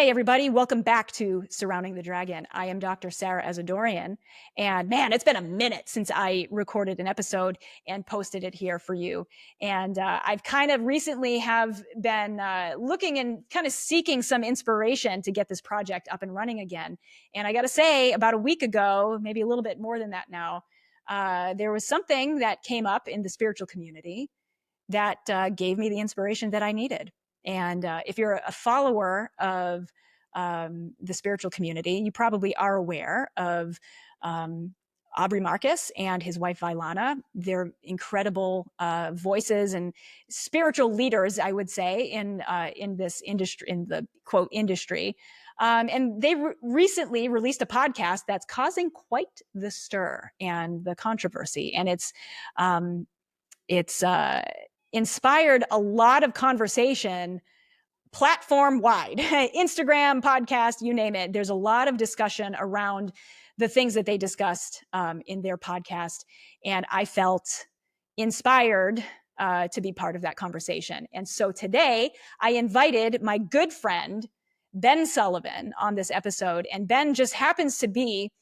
Hey, everybody. Welcome back to Surrounding the Dragon. I am Dr. Sara Azadorian. And man, it's been a minute since I recorded an episode and posted it here for you. And I've kind of recently have been looking and kind of seeking some inspiration to get this project up and running again. And I got to say, about a week ago, maybe a little bit more than that now, there was something that came up in the spiritual community that gave me the inspiration that I needed. And if you're a follower of the spiritual community, you probably are aware of Aubrey Marcus and his wife Vylana. They're incredible voices and spiritual leaders, I would say, in this industry, in the quote industry. And they recently released a podcast that's causing quite the stir and the controversy, and it's inspired a lot of conversation platform wide. Instagram, podcast, you name it. There's a lot of discussion around the things that they discussed in their podcast. And I felt inspired to be part of that conversation. And so today I invited my good friend, Ben Sullivan, on this episode. And Ben just happens to be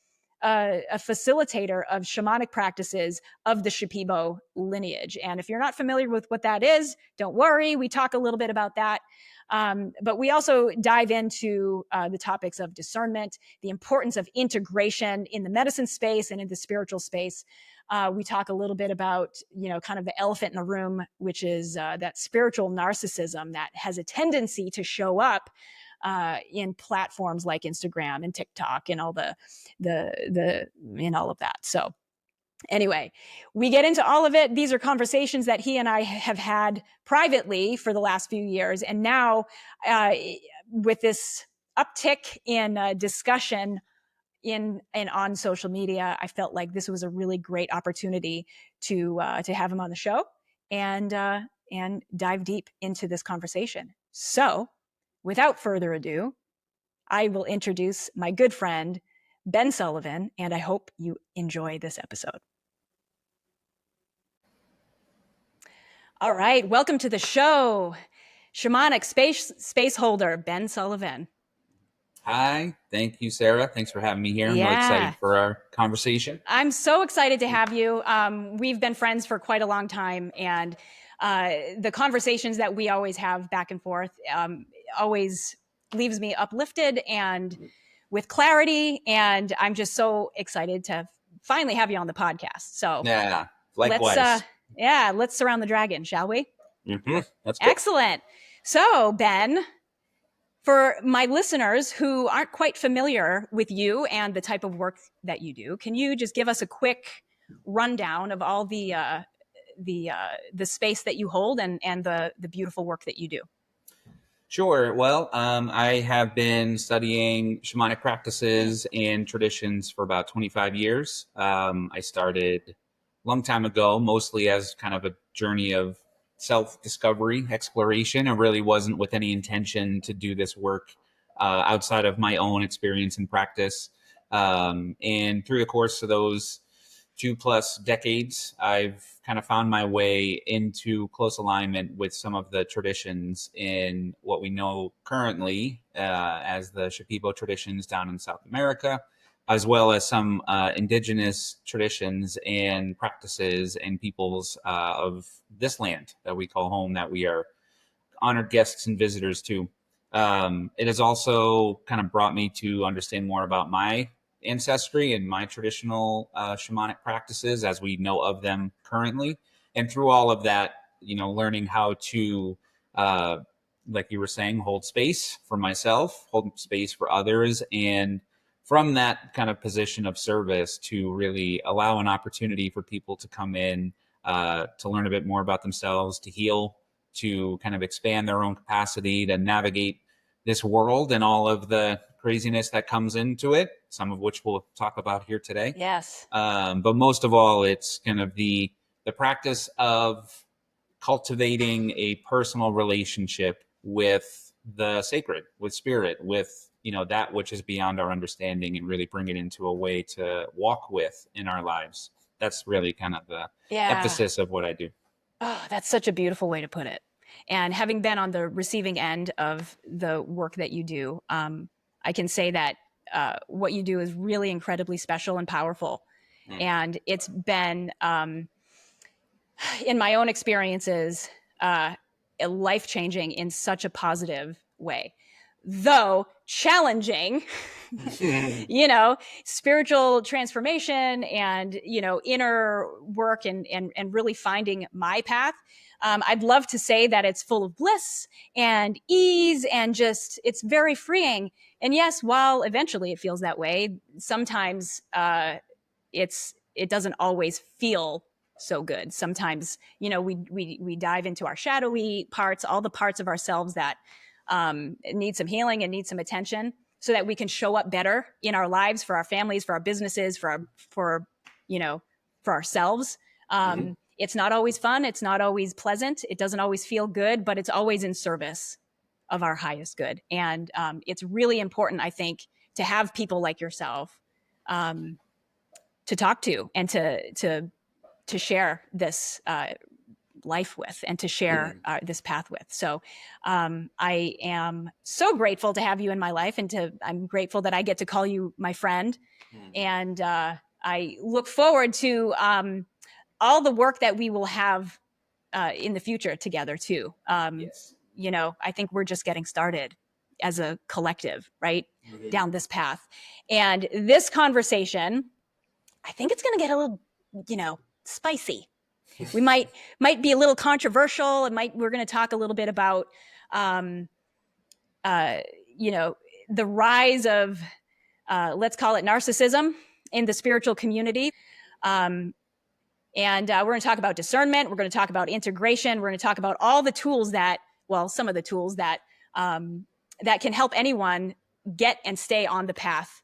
a facilitator of shamanic practices of the Shipibo lineage. And if you're not familiar with what that is, don't worry. We talk a little bit about that. But we also dive into the topics of discernment, the importance of integration in the medicine space and in the spiritual space. We talk a little bit about, kind of the elephant in the room, which is that spiritual narcissism that has a tendency to show up in platforms like Instagram and TikTok and all the and all of that. So anyway, we get into all of it. These are conversations that he and I have had privately for the last few years. And now with this uptick in discussion in and on social media, I felt like this was a really great opportunity to have him on the show and dive deep into this conversation. So without further ado, I will introduce my good friend, Ben Sullivan, and I hope you enjoy this episode. All right, welcome to the show, shamanic space holder, Ben Sullivan. Hi, thank you, Sara. Thanks for having me here. I'm really excited for our conversation. I'm so excited to have you. We've been friends for quite a long time, and the conversations that we always have back and forth always leaves me uplifted and with clarity. And I'm just so excited to finally have you on the podcast. So yeah, likewise. Let's surround the dragon, shall we? Mm-hmm. That's good. Excellent. So, Ben, for my listeners who aren't quite familiar with you and the type of work that you do, can you just give us a quick rundown of all the space that you hold and the beautiful work that you do? Sure. Well, I have been studying shamanic practices and traditions for about 25 years. I started a long time ago, mostly as kind of a journey of self-discovery, exploration. It really wasn't with any intention to do this work outside of my own experience and practice. And through the course of those 2+ decades, I've kind of found my way into close alignment with some of the traditions in what we know currently as the Shipibo traditions down in South America, as well as some indigenous traditions and practices and peoples of this land that we call home, that we are honored guests and visitors to. It has also kind of brought me to understand more about my ancestry and my traditional shamanic practices as we know of them currently. And through all of that, learning how to, like you were saying, hold space for myself, hold space for others, and from that kind of position of service to really allow an opportunity for people to come in, to learn a bit more about themselves, to heal, to kind of expand their own capacity to navigate this world and all of the craziness that comes into it, some of which we'll talk about here today. Yes. But most of all, it's kind of the practice of cultivating a personal relationship with the sacred, with spirit, with, that which is beyond our understanding, and really bring it into a way to walk with in our lives. That's really kind of the emphasis of what I do. Oh, that's such a beautiful way to put it. And having been on the receiving end of the work that you do, I can say that what you do is really incredibly special and powerful. And it's been, in my own experiences, life-changing in such a positive way. Though challenging, spiritual transformation and, inner work and really finding my path. I'd love to say that it's full of bliss and ease and just, it's very freeing. And yes, while eventually it feels that way, sometimes it doesn't always feel so good. Sometimes, we dive into our shadowy parts, all the parts of ourselves that need some healing and need some attention, so that we can show up better in our lives, for our families, for our businesses, for ourselves. It's not always fun. It's not always pleasant. It doesn't always feel good, but it's always in service of our highest good. And it's really important, I think, to have people like yourself to talk to and to share this life with, and to share this path with. So I am so grateful to have you in my life, and I'm grateful that I get to call you my friend. And I look forward to all the work that we will have in the future together too. Yes. I think we're just getting started as a collective, right? Down this path. And this conversation, I think it's going to get a little, spicy. We might be a little controversial. We're going to talk a little bit about, the rise of, let's call it narcissism in the spiritual community. And we're going to talk about discernment. We're going to talk about integration. We're going to talk about all the tools some of the tools that can help anyone get and stay on the path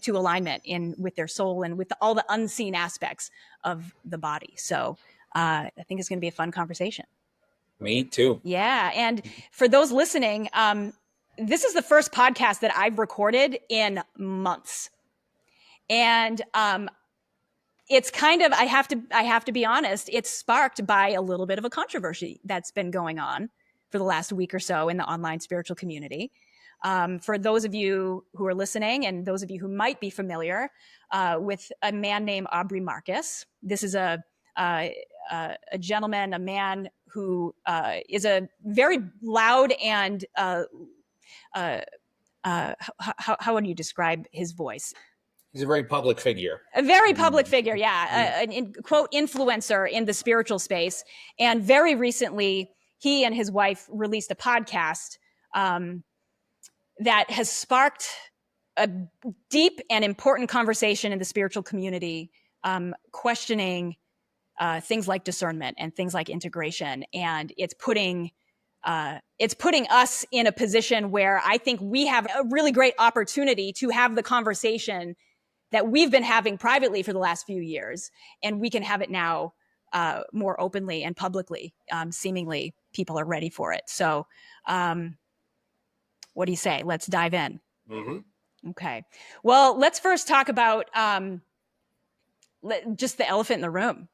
to alignment with their soul and with all the unseen aspects of the body. So I think it's going to be a fun conversation. Me too. Yeah. And for those listening, this is the first podcast that I've recorded in months. And it's kind of, I have to be honest, it's sparked by a little bit of a controversy that's been going on for the last week or so in the online spiritual community. For those of you who are listening, and those of you who might be familiar with a man named Aubrey Marcus, this is a gentleman, a man who is a very loud and how would you describe his voice? He's a very public figure. A very public figure, yeah. Quote, influencer in the spiritual space. And very recently, he and his wife released a podcast that has sparked a deep and important conversation in the spiritual community, questioning things like discernment and things like integration. And it's putting us in a position where I think we have a really great opportunity to have the conversation that we've been having privately for the last few years. And we can have it now more openly and publicly. Seemingly people are ready for it. So what do you say? Let's dive in. Okay. Well, let's first talk about just the elephant in the room,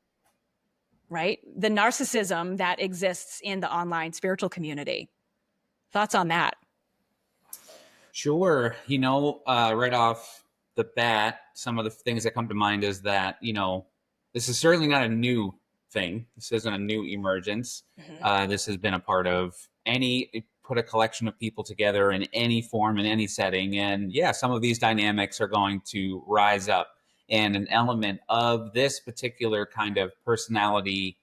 right? The narcissism that exists in the online spiritual community. Thoughts on that? Sure. Right off the bat, some of the things that come to mind is that, this is certainly not a new thing. This isn't a new emergence. This has been a part of put a collection of people together in any form, in any setting. And yeah, some of these dynamics are going to rise up. And an element of this particular kind of personality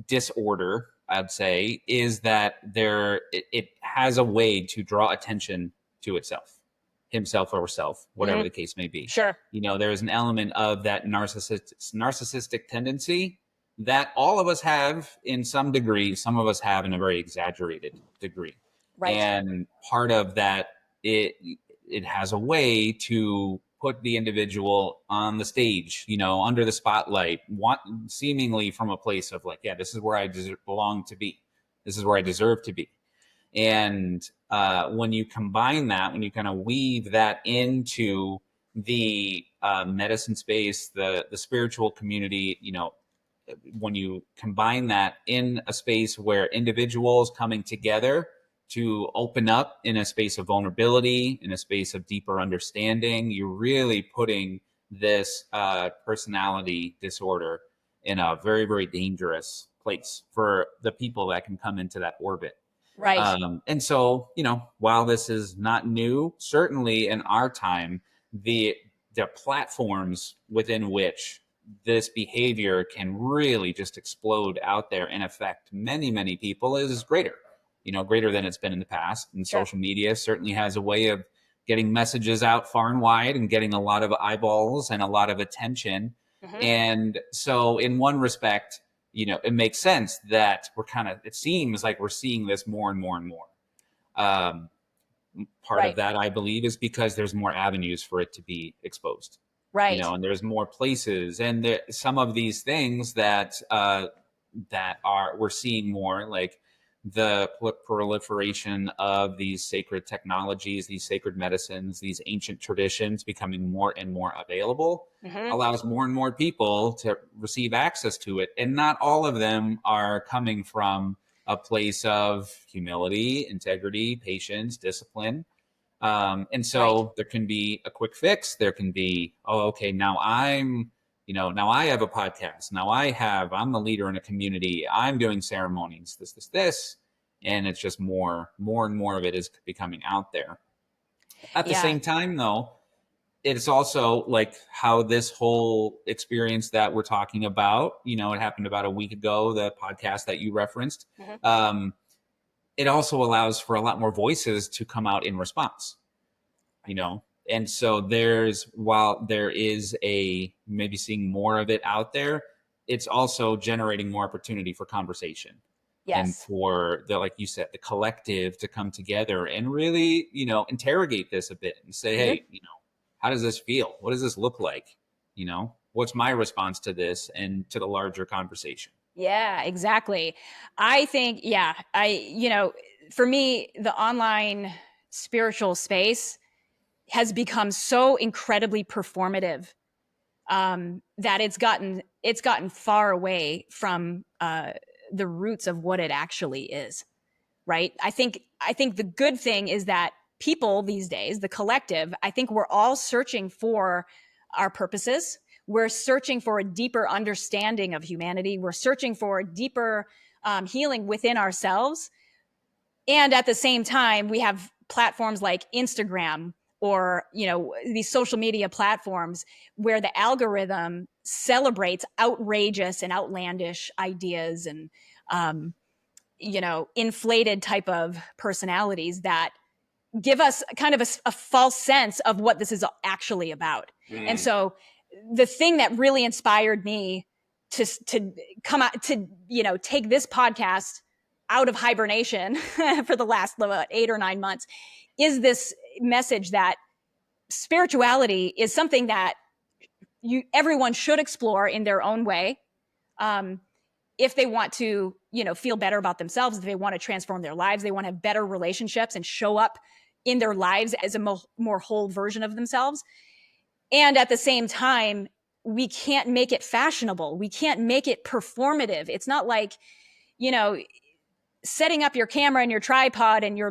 disorder, I'd say, is that it has a way to draw attention to itself, himself or herself, whatever the case may be. Sure. There is an element of that narcissistic tendency that all of us have in some degree. Some of us have in a very exaggerated degree. Right. And part of that, it has a way to put the individual on the stage, under the spotlight, seemingly from a place of like, yeah, this is where I belong to be. This is where I deserve to be. And when you combine that, when you kind of weave that into the medicine space, the spiritual community, when you combine that in a space where individuals coming together to open up in a space of vulnerability, in a space of deeper understanding, you're really putting this personality disorder in a very, very dangerous place for the people that can come into that orbit. Right. And so, while this is not new, certainly in our time, the platforms within which this behavior can really just explode out there and affect many, many people is greater, greater than it's been in the past. And Sure. social media certainly has a way of getting messages out far and wide and getting a lot of eyeballs and a lot of attention. Mm-hmm. And so, in one respect, it makes sense that it seems like we're seeing this more and more and more. Part Right. of that, I believe, is because there's more avenues for it to be exposed. Right. And there's more places, and some of these things that we're seeing more, like the proliferation of these sacred technologies, these sacred medicines, these ancient traditions becoming more and more available, Mm-hmm. allows more and more people to receive access to it. And not all of them are coming from a place of humility, integrity, patience, discipline. And so Right. there can be a quick fix. There can be, oh, okay, now now I have a podcast. Now I'm the leader in a community. I'm doing ceremonies, this. And it's just more and more of it is becoming out there. At the Yeah. same time, though, it's also like how this whole experience that we're talking about, it happened about a week ago, the podcast that you referenced. Mm-hmm. It also allows for a lot more voices to come out in response, and so while there is maybe seeing more of it out there, it's also generating more opportunity for conversation. Yes. And for like you said, the collective to come together and really, interrogate this a bit and say, Mm-hmm. hey, how does this feel? What does this look like? What's my response to this and to the larger conversation? Yeah, exactly. I think, for me, the online spiritual space has become so incredibly performative that it's gotten far away from the roots of what it actually is. Right. I think the good thing is that people these days, the collective, I think we're all searching for our purposes. We're searching for a deeper understanding of humanity. We're searching for a deeper healing within ourselves. And at the same time, we have platforms like Instagram or, these social media platforms where the algorithm celebrates outrageous and outlandish ideas and, inflated type of personalities that give us kind of a false sense of what this is actually about. And so the thing that really inspired me to come out to, take this podcast out of hibernation for the last 8 or 9 months is this message that spirituality is something that everyone should explore in their own way. If they want to, feel better about themselves, if they want to transform their lives, they want to have better relationships and show up in their lives as a more whole version of themselves. And at the same time, we can't make it fashionable. We can't make it performative. It's not like, setting up your camera and your tripod and your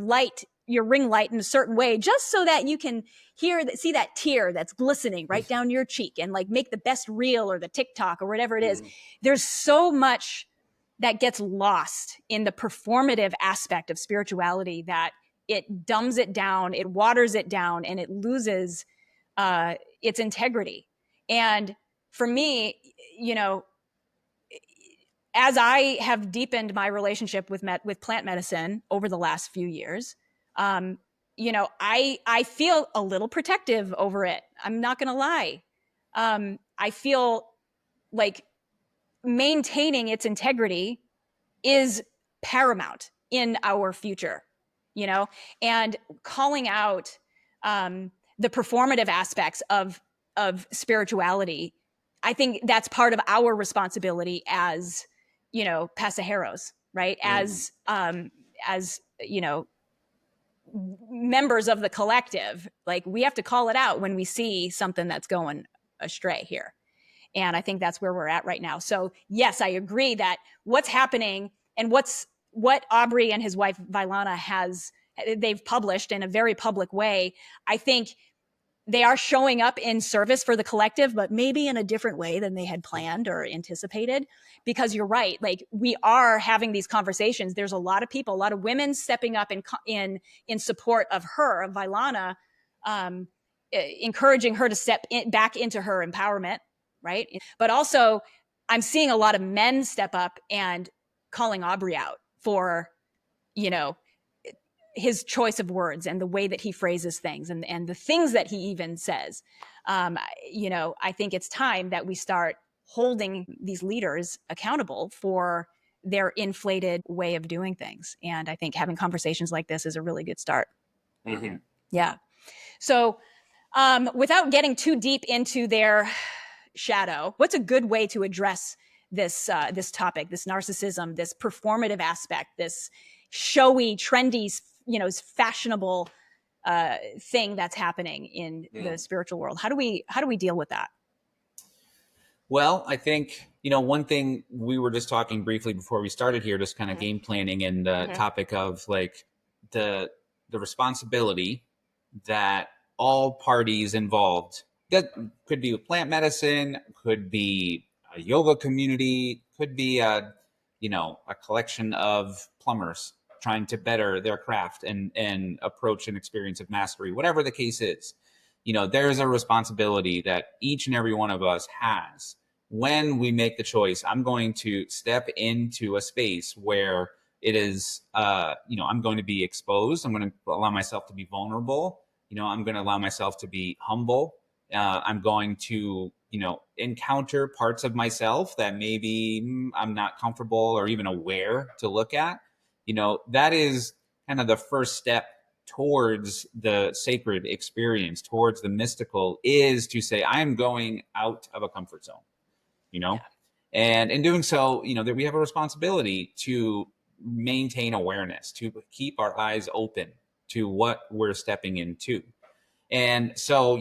ring light in a certain way, just so that you can see that tear that's glistening right down your cheek and like make the best reel or the TikTok or whatever it is. There's so much that gets lost in the performative aspect of spirituality that it dumbs it down, it waters it down, and it loses its integrity. And for me, as I have deepened my relationship with plant medicine over the last few years, I feel a little protective over it. I'm not going to lie. I feel like maintaining its integrity is paramount in our future, and calling out the performative aspects of spirituality. I think that's part of our responsibility as, pasajeros, right? As members of the collective, like we have to call it out when we see something that's going astray here. And I think that's where we're at right now. So yes, I agree that what's happening and what Aubrey and his wife Vylana they've published in a very public way, I think they are showing up in service for the collective, but maybe in a different way than they had planned or anticipated. Because you're right, like we are having these conversations. There's a lot of people, a lot of women stepping up in support of her, of Vylana, encouraging her to step back into her empowerment, right? But also, I'm seeing a lot of men step up and calling Aubrey out for, his choice of words and the way that he phrases things and the things that he even says. I think it's time that we start holding these leaders accountable for their inflated way of doing things. And I think having conversations like this is a really good start. Mm-hmm. Yeah. So without getting too deep into their shadow, what's a good way to address this topic, this narcissism, this performative aspect, this showy, trendy, fashionable thing that's happening in the spiritual world? How do we deal with that? Well, I think, one thing we were just talking briefly before we started here, just kind of game planning and the topic of like the responsibility that all parties involved, that could be plant medicine, could be a yoga community, could be a collection of plumbers trying to better their craft and approach an experience of mastery, whatever the case is. There's a responsibility that each and every one of us has when we make the choice. I'm going to step into a space where it is, I'm going to be exposed. I'm going to allow myself to be vulnerable. I'm going to allow myself to be humble. I'm going to, encounter parts of myself that maybe I'm not comfortable or even aware to look at. That is kind of the first step towards the sacred experience, towards the mystical, is to say, I am going out of a comfort zone, and in doing so, that we have a responsibility to maintain awareness, to keep our eyes open to what we're stepping into. And so,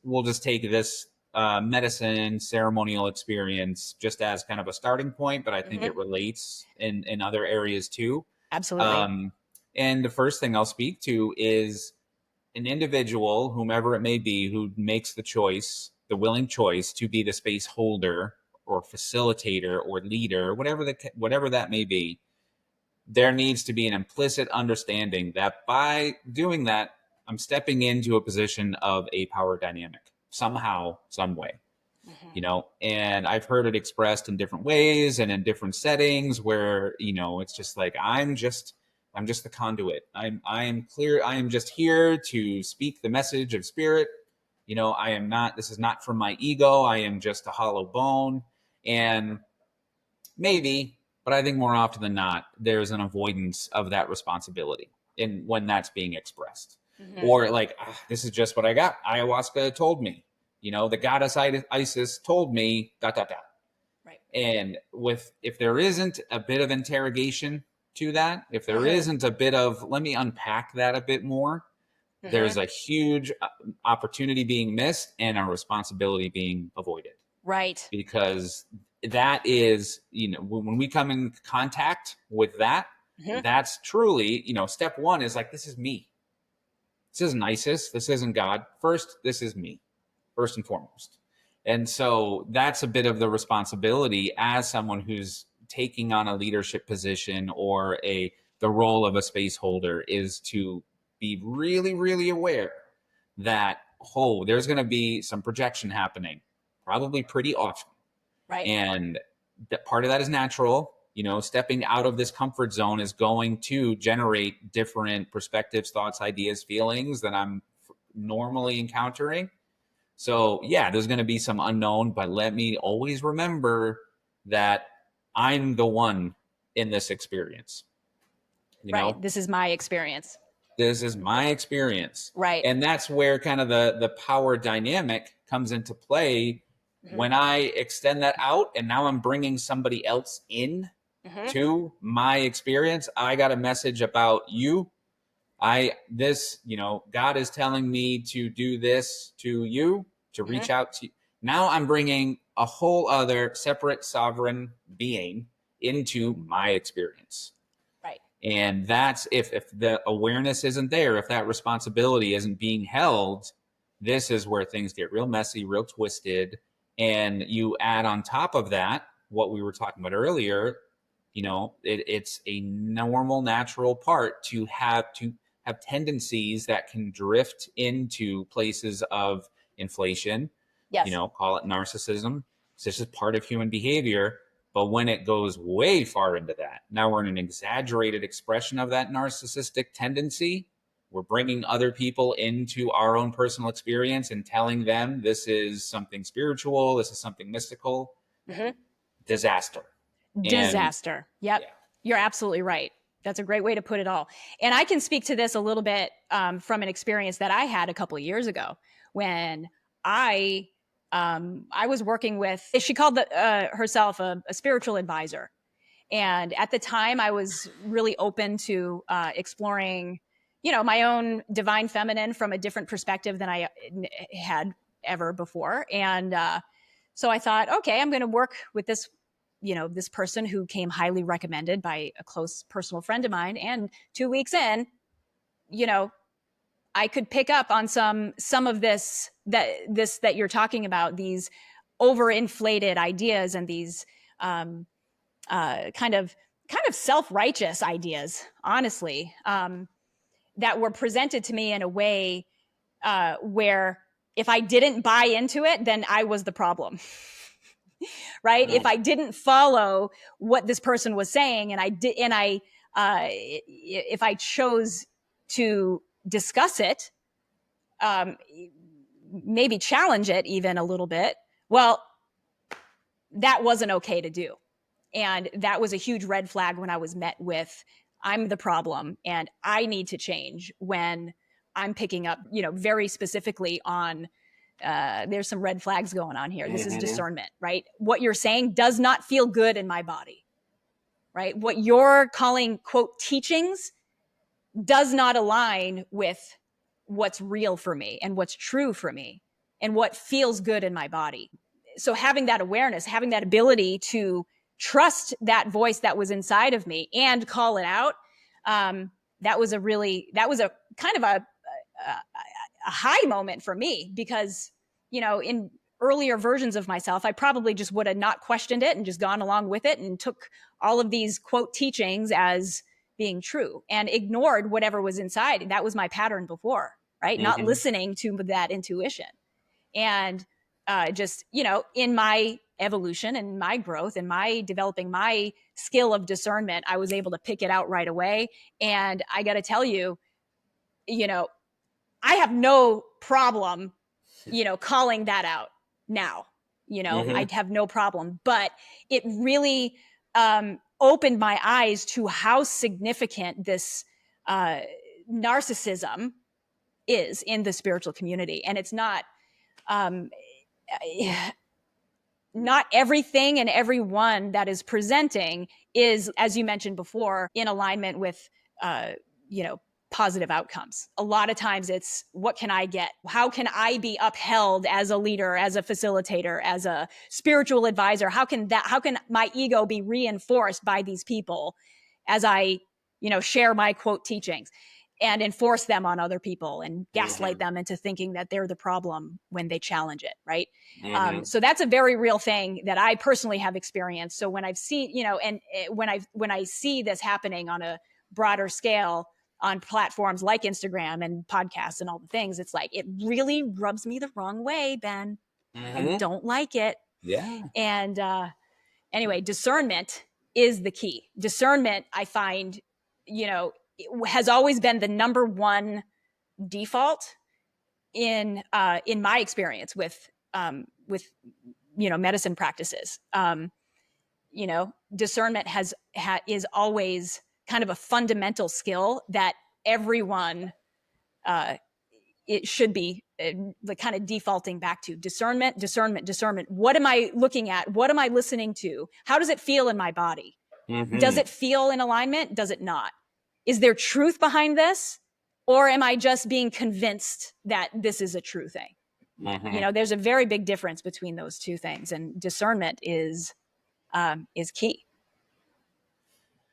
we'll just take this medicine ceremonial experience just as kind of a starting point, but I think it relates in other areas too. Absolutely. And the first thing I'll speak to is an individual, whomever it may be, who makes the choice, the willing choice to be the space holder or facilitator or leader, whatever that may be. There needs to be an implicit understanding that by doing that, I'm stepping into a position of a power dynamic somehow, some way. And I've heard it expressed in different ways and in different settings where, it's just like, I'm just the conduit. I am clear. I am just here to speak the message of spirit. This is not from my ego. I am just a hollow bone. And maybe, but I think more often than not, there's an avoidance of that responsibility when that's being expressed. Or like, this is just what I got. Ayahuasca told me, the goddess Isis told me, ... Right. And if there isn't a bit of interrogation to that, if there isn't a bit of, let me unpack that a bit more, there's a huge opportunity being missed and a responsibility being avoided. Right. Because that is, when we come in contact with that, that's truly, step one is like, this is me. This isn't Isis. This isn't God. First, this is me, first and foremost. And so that's a bit of the responsibility as someone who's taking on a leadership position or the role of a space holder, is to be really, really aware that, there's going to be some projection happening, probably pretty often. Right. And that part of that is natural. Stepping out of this comfort zone is going to generate different perspectives, thoughts, ideas, feelings that I'm normally encountering. So yeah, there's going to be some unknown, but let me always remember that I'm the one in this experience. Right. This is my experience. This is my experience. Right. And that's where kind of the power dynamic comes into play. When I extend that out and now I'm bringing somebody else in to my experience, I got a message about you. God is telling me to do this to you, to reach out to you. Now I'm bringing a whole other separate sovereign being into my experience. Right. And that's if the awareness isn't there, if that responsibility isn't being held, this is where things get real messy, real twisted. And you add on top of that what we were talking about earlier, it's a normal, natural part to have tendencies that can drift into places of inflation. Yes. Call it narcissism. It's just part of human behavior. But when it goes way far into that, now we're in an exaggerated expression of that narcissistic tendency. We're bringing other people into our own personal experience and telling them this is something spiritual, this is something mystical. Mm-hmm. Disaster. Yep. Yeah. You're absolutely right. That's a great way to put it all. And I can speak to this a little bit from an experience that I had a couple of years ago when I was working with, she called herself a spiritual advisor. And at the time I was really open to exploring, my own divine feminine from a different perspective than I had ever before. And so I thought, okay, I'm going to work with this, this person who came highly recommended by a close personal friend of mine. And 2 weeks in, I could pick up on some of this that you're talking about, these overinflated ideas and these kind of self-righteous ideas, honestly, that were presented to me in a way where if I didn't buy into it, then I was the problem. Right? If I didn't follow what this person was saying, if I chose to discuss it, maybe challenge it even a little bit, well, that wasn't okay to do. And that was a huge red flag when I was met with, I'm the problem and I need to change, when I'm picking up, very specifically on, there's some red flags going on here. This is discernment, right? What you're saying does not feel good in my body, right? What you're calling, quote, teachings does not align with what's real for me and what's true for me and what feels good in my body. So having that awareness, having that ability to trust that voice that was inside of me and call it out, that was a kind of a high moment for me, because, in earlier versions of myself, I probably just would have not questioned it and just gone along with it and took all of these, quote, teachings as being true and ignored whatever was inside. That was my pattern before, right? Not listening to that intuition. And just, in my evolution and my growth and my developing my skill of discernment, I was able to pick it out right away. And I got to tell you, I have no problem, calling that out now. I'd have no problem. But it really opened my eyes to how significant this narcissism is in the spiritual community. And it's not everything and everyone that is presenting is, as you mentioned before, in alignment with, positive outcomes. A lot of times it's, what can I get? How can I be upheld as a leader, as a facilitator, as a spiritual advisor? How can my ego be reinforced by these people as I, share my, quote, teachings and enforce them on other people and gaslight them into thinking that they're the problem when they challenge it, right? So that's a very real thing that I personally have experienced. So when I've seen, when I see this happening on a broader scale on platforms like Instagram and podcasts and all the things, it's like, it really rubs me the wrong way, Ben. I don't like it. Yeah. And anyway, discernment is the key. Discernment, I find, has always been the number one default in my experience with medicine practices. Discernment is always kind of a fundamental skill that everyone it should be the kind of defaulting back to. Discernment. What am I looking at? What am I listening to? How does it feel in my body? Does it feel in alignment? Does it not? Is there truth behind this? Or am I just being convinced that this is a true thing? You know, there's a very big difference between those two things, and discernment is key.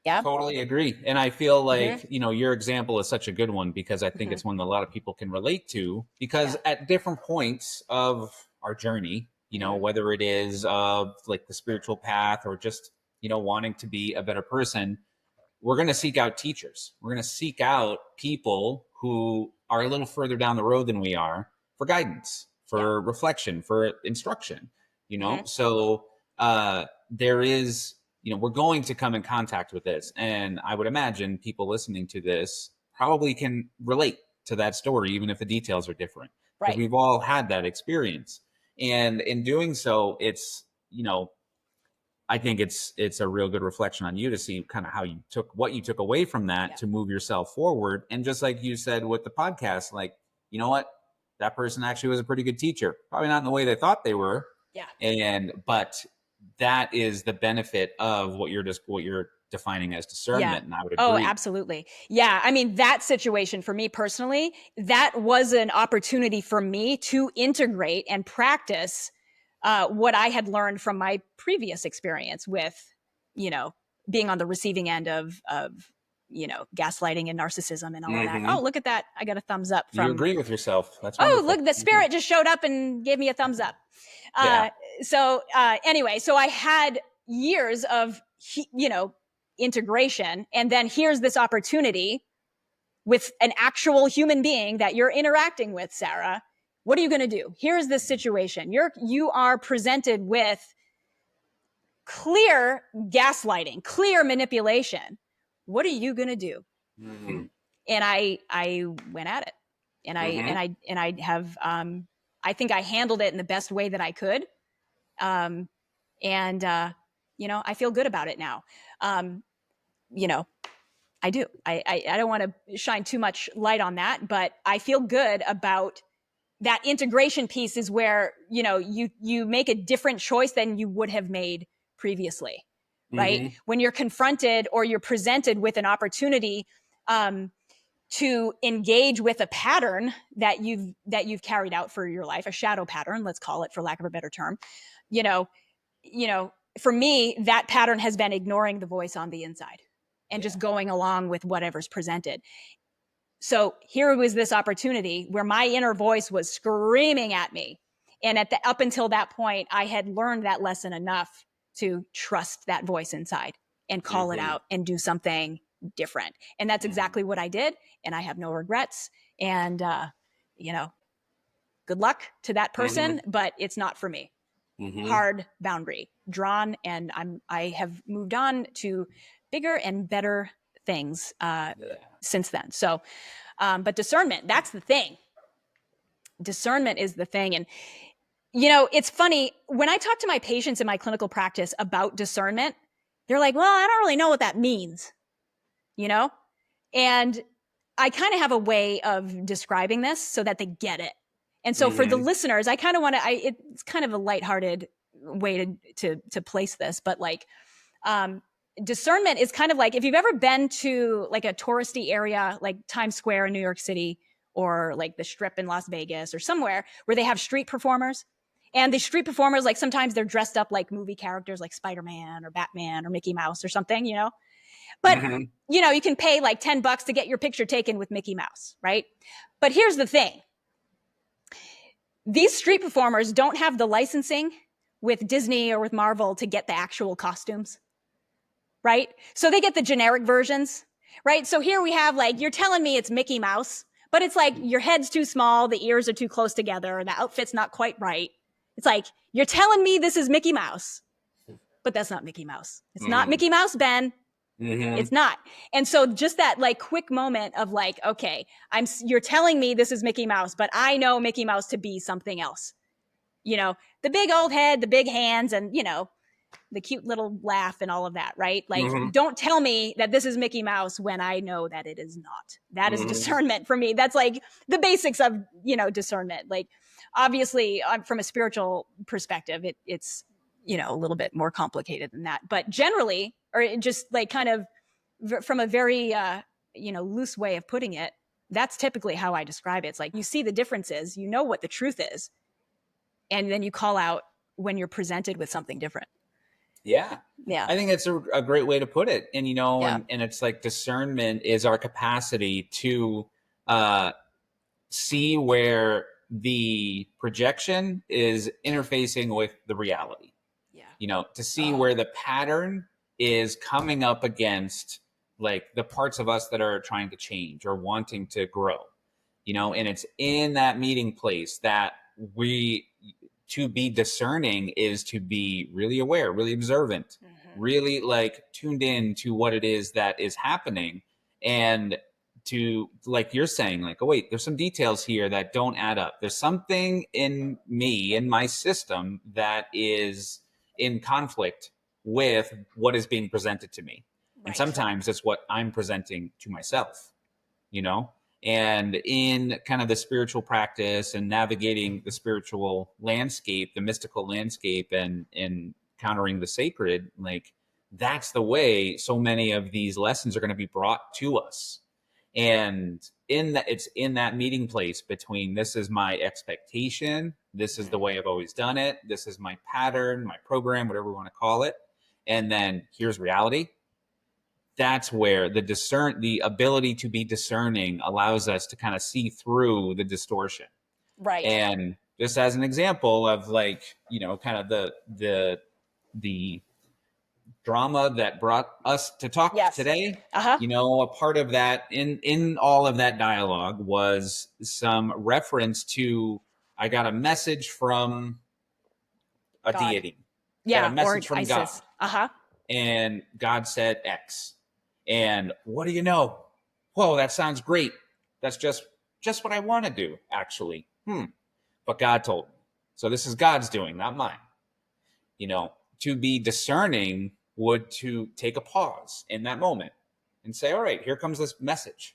Yeah. Totally agree. And I feel like, you know, your example is such a good one because I think it's one that a lot of people can relate to, because at different points of our journey, you know, whether it is like the spiritual path or just, you know, wanting to be a better person, we're going to seek out teachers. We're going to seek out people who are a little further down the road than we are for guidance, for reflection, for instruction, you know? So there is, you know, we're going to come in contact with this. And I would imagine people listening to this probably can relate to that story, even if the details are different. Because we've all had that experience. And in doing so, it's, you know, I think it's a real good reflection on you to see kind of how you took what you took away from that to move yourself forward. And just like you said with the podcast, like, you know what, that person actually was a pretty good teacher, probably not in the way they thought they were. But that is the benefit of what you're defining as discernment. And I would agree. Oh, absolutely. Yeah. I mean, that situation for me personally, that was an opportunity for me to integrate and practice what I had learned from my previous experience with, you know, being on the receiving end of you know, gaslighting and narcissism and all of that. Oh, look at that. I got a thumbs up from— You agree with yourself. That's wonderful. Oh, look, the spirit just showed up and gave me a thumbs up. So anyway, so I had years of, you know, integration. And then here's this opportunity with an actual human being that you're interacting with, Sara. What are you going to do? Here's this situation. You are presented with clear gaslighting, clear manipulation. What are you going to do? And I went at it, and I have, I think I handled it in the best way that I could. You know, I feel good about it now. You know, I do. I don't want to shine too much light on that, but I feel good about that integration piece is where, you know, you make a different choice than you would have made previously, right? When you're confronted or you're presented with an opportunity to engage with a pattern that you've carried out for your life, a shadow pattern, let's call it, for lack of a better term, you know, for me, that pattern has been ignoring the voice on the inside and just going along with whatever's presented. So here was this opportunity where my inner voice was screaming at me. And up until that point, I had learned that lesson enough to trust that voice inside and call it out and do something different. And that's exactly what I did. And I have no regrets. And, you know, good luck to that person, but it's not for me. Hard boundary drawn. And I have moved on to bigger and better things since then. So, but discernment, that's the thing. Discernment is the thing. And, you know, it's funny, when I talk to my patients in my clinical practice about discernment, they're like, well, I don't really know what that means, you know? And I kind of have a way of describing this so that they get it. And so for the listeners, I kind of want to, it's kind of a lighthearted way to place this, but like, discernment is kind of like, if you've ever been to like a touristy area, like Times Square in New York City, or like the Strip in Las Vegas, or somewhere where they have street performers. And the street performers, like sometimes they're dressed up like movie characters, like Spider-Man or Batman or Mickey Mouse or something, you know? But, you know, you can pay like $10 to get your picture taken with Mickey Mouse, right? But here's the thing. These street performers don't have the licensing with Disney or with Marvel to get the actual costumes, right? So they get the generic versions, right? So here we have like, you're telling me it's Mickey Mouse, but it's like your head's too small, the ears are too close together, the outfit's not quite right. It's like, you're telling me this is Mickey Mouse, but that's not Mickey Mouse. It's not Mickey Mouse, Ben. It's not. And so just that like quick moment of like, okay, you're telling me this is Mickey Mouse, but I know Mickey Mouse to be something else. You know, the big old head, the big hands, and, you know, the cute little laugh and all of that, right? Like, don't tell me that this is Mickey Mouse when I know that it is not. That is discernment for me. That's like the basics of, you know, discernment. Like, obviously, from a spiritual perspective, it's, you know, a little bit more complicated than that. But generally, or just like kind of from a very, you know, loose way of putting it, that's typically how I describe it. It's like, you see the differences, you know what the truth is, and then you call out when you're presented with something different. Yeah. Yeah. I think it's a great way to put it. And, Yeah. and it's like discernment is our capacity to see where the projection is interfacing with the reality. Yeah. To see where the pattern is coming up against like the parts of us that are trying to change or wanting to grow, and it's in that meeting place that to be discerning is to be really aware, really observant, really like tuned in to what it is that is happening. And to, like you're saying, like, oh, wait, there's some details here that don't add up. There's something in me, in my system, that is in conflict with what is being presented to me. Right. And sometimes it's what I'm presenting to myself, and in kind of the spiritual practice and navigating the spiritual landscape, the mystical landscape, and encountering the sacred, like that's the way so many of these lessons are going to be brought to us. And it's in that meeting place between this is my expectation, this is the way I've always done it, this is my pattern, my program, whatever we want to call it, and then here's reality. That's where the ability to be discerning allows us to kind of see through the distortion. Right. And just as an example of like, kind of the drama that brought us to talk today, a part of that in all of that dialogue was some reference to, I got a message from a God. deity. Yeah. Got a message or from ISIS. God. And God said X. And what do you know? Whoa, that sounds great. That's just what I want to do, actually. But God told me. So this is God's doing, not mine. To be discerning would to take a pause in that moment and say, all right, here comes this message.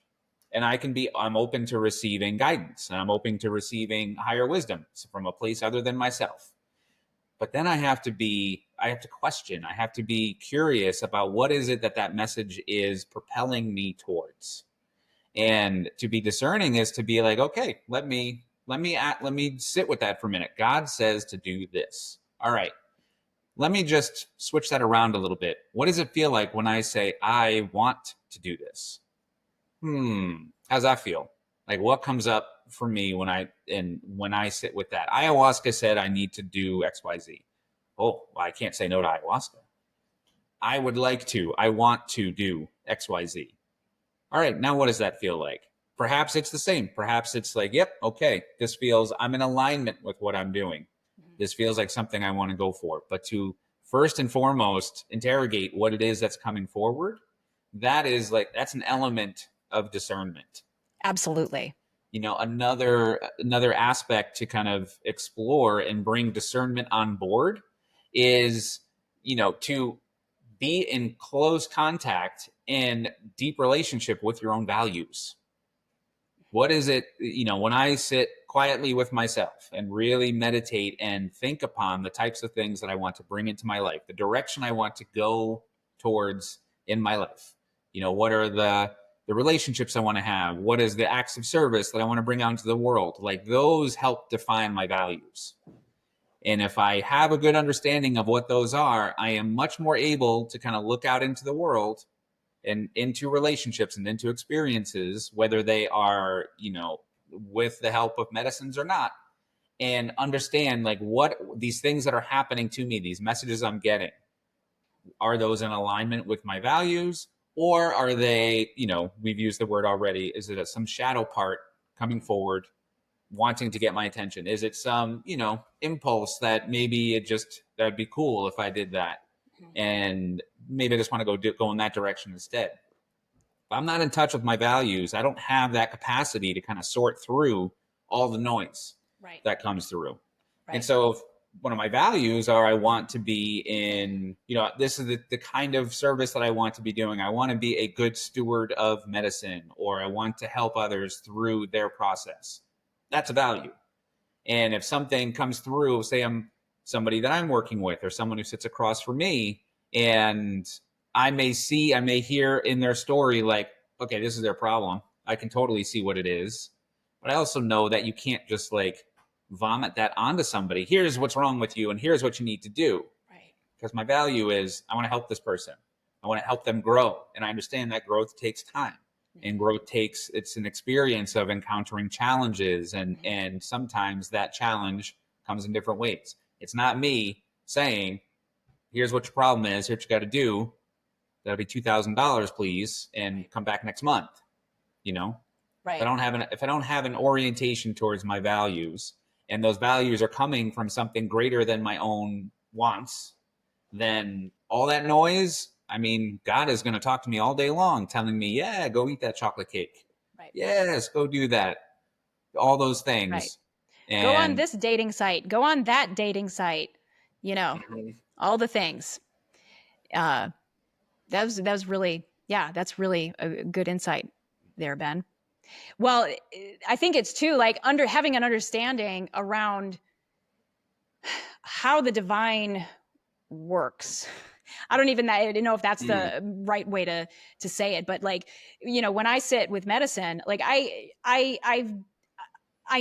And I'm open to receiving guidance, and I'm open to receiving higher wisdom from a place other than myself. But then I have to question, I have to be curious about what is it that message is propelling me towards. And to be discerning is to be like, okay, let me sit with that for a minute. God says to do this. All right. Let me just switch that around a little bit. What does it feel like when I say, I want to do this? How's that feel? Like, what comes up for me when I sit with that? Ayahuasca said I need to do XYZ. Oh, well, I can't say no to ayahuasca. I want to do XYZ. All right, now what does that feel like? Perhaps it's the same. Perhaps it's like, yep, okay, I'm in alignment with what I'm doing. This feels like something I want to go for. But to first and foremost interrogate what it is that's coming forward, that's an element of discernment. Absolutely. Another aspect to kind of explore and bring discernment on board is, to be in close contact and deep relationship with your own values. What is it, when I sit quietly with myself and really meditate and think upon the types of things that I want to bring into my life, the direction I want to go towards in my life, what are the relationships I want to have? What is the acts of service that I want to bring out into the world? Like, those help define my values. And if I have a good understanding of what those are, I am much more able to kind of look out into the world and into relationships and into experiences, whether they are, with the help of medicines or not, and understand like what these things that are happening to me, these messages I'm getting, are those in alignment with my values? Or are they, we've used the word already, is it some shadow part coming forward, wanting to get my attention? Is it some, impulse that maybe that'd be cool if I did that? And maybe I just want to go in that direction instead. If I'm not in touch with my values, I don't have that capacity to kind of sort through all the noise that comes through. Right. And so if one of my values are, I want to be in, this is the kind of service that I want to be doing. I want to be a good steward of medicine, or I want to help others through their process. That's a value. And if something comes through, say I'm somebody that I'm working with, or someone who sits across from me, and I may hear in their story, like, okay, this is their problem. I can totally see what it is. But I also know that you can't just like vomit that onto somebody. Here's what's wrong with you, and here's what you need to do. Right. Because my value is I want to help this person. I want to help them grow. And I understand that growth takes time. And growth takes, it's an experience of encountering challenges. And sometimes that challenge comes in different ways. It's not me saying, here's what your problem is, here's what you got to do. That'll be $2,000, please, and come back next month. You know, Right. If I don't have an orientation towards my values, and those values are coming from something greater than my own wants, then all that noise, I mean, God is going to talk to me all day long, telling me, yeah, go eat that chocolate cake. Right. Yes, go do that. All those things. Right. And go on this dating site. Go on that dating site. You know, all the things. That was really, that's really a good insight there, Ben. Well, I think it's too like having an understanding around how the divine works. I don't know if that's the right way to say it, but like, you know, when I sit with medicine, like I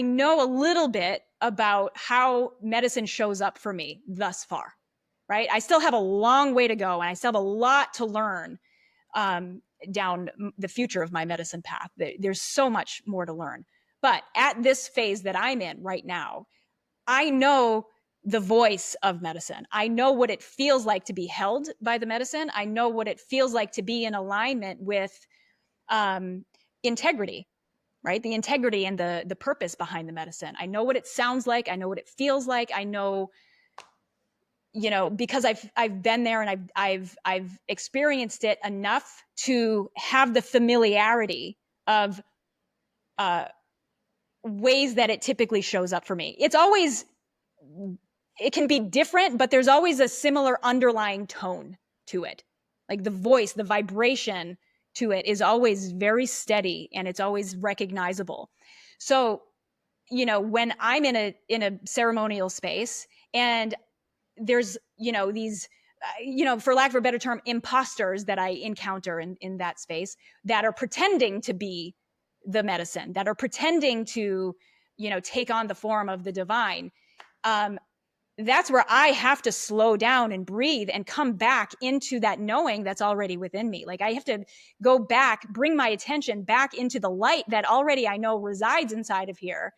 know a little bit about how medicine shows up for me thus far, right? I still have a long way to go, and I still have a lot to learn down the future of my medicine path. There's so much more to learn. But at this phase that I'm in right now, I know the voice of medicine. I know what it feels like to be held by the medicine. I know what it feels like to be in alignment with integrity, right? The integrity and the purpose behind the medicine. I know what it sounds like. I know what it feels like. I know, you know, because I've been there, and I've experienced it enough to have the familiarity of ways that it typically shows up for me. It can be different, but there's always a similar underlying tone to it. Like the voice, the vibration to it is always very steady, and it's always recognizable. So, you know, when I'm in a ceremonial space, and there's, you know, these, you know, for lack of a better term, imposters that I encounter in that space that are pretending to be the medicine, that are pretending to, you know, take on the form of the divine. That's where I have to slow down and breathe and come back into that knowing that's already within me. Like I have to go back, bring my attention back into the light that already I know resides inside of here.